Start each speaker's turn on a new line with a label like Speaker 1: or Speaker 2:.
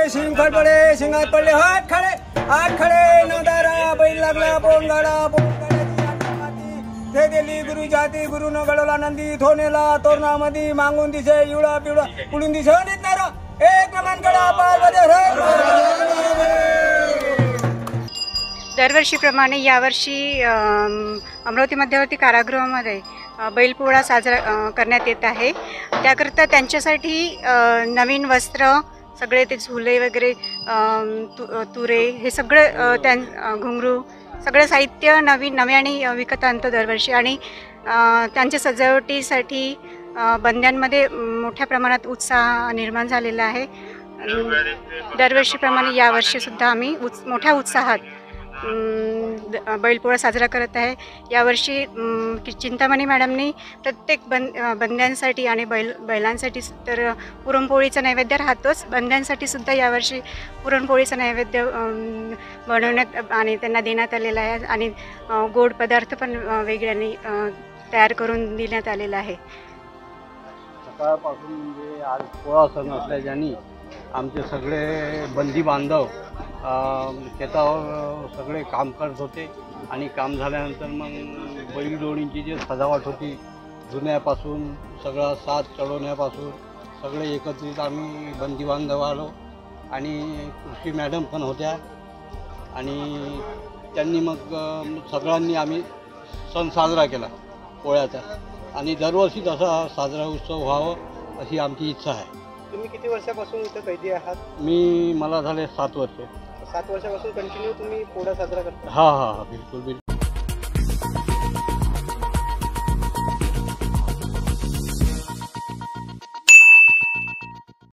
Speaker 1: शिंग फडफडे शिंगात पडले हात खडे नदारा बैल लागला बोंगाडा ते दिली गुरु जाती गुरु न घडवला नंदी थोनेला तोरणामध्ये मागून दिसे इवळा पिवळा पुढून दिसे निघणार एक नमन करा
Speaker 2: दरवर्षीप्रमाणे यावर्षी अमरावती मध्यवर्ती कारागृहामध्ये बैलपोळा साजरा करण्यात येत आहे। त्याकरता त्यांच्यासाठी नवीन वस्त्र सगळे ते झुले वगैरे तुरे हे सगळं घुंगरू सगळं साहित्य नव्याने विकत आणतो दरवर्षी आणि त्यांच्या सजावटीसाठी बंद्यांमध्ये मोठ्या प्रमाणात उत्साह निर्माण झालेला आहे। दरवर्षीप्रमाणे यावर्षीसुद्धा आम्ही मोठ्या उत्साहात बैलपोळा साजरा करत आहे। यावर्षी चिंतामणी मॅडमनी प्रत्येक बंद्यांसाठी आणि बैलांसाठी तर पुरणपोळीचा नैवेद्य राहतोच, बंद्यांसाठी सुद्धा यावर्षी पुरणपोळीचा नैवेद्य बनवण्यात आणि त्यांना देण्यात आलेला आहे आणि गोड पदार्थ पण वेगळ्याने तयार करून देण्यात आलेला आहे।
Speaker 3: सकाळपासून म्हणजे आज पोळा सण असल्याने आमचे सगळे बंदी बांधव शेतावर सगळे काम करत होते आणि काम झाल्यानंतर मग बैलजोडींची जी सजावट होती जुन्यापासून सगळा साज चढवण्यापासून सगळे एकत्रित आम्ही बंदी बांधव आलो आणि कृषी मॅडम पण होत्या आणि त्यांनी मग सगळ्यांनी आम्ही सण साजरा केला पोळ्याचा आणि दरवर्षी तसा साजरा उत्सव व्हावं अशी आमची इच्छा आहे।
Speaker 4: तुम्ही किती वर्षापासून इथं कैदी आहात?
Speaker 3: मला झाले 7 वर्ष।
Speaker 4: 7 वर्षापासून कंटिन्यू तुम्ही पोळा साजरा करता?
Speaker 3: हां बिलकुल।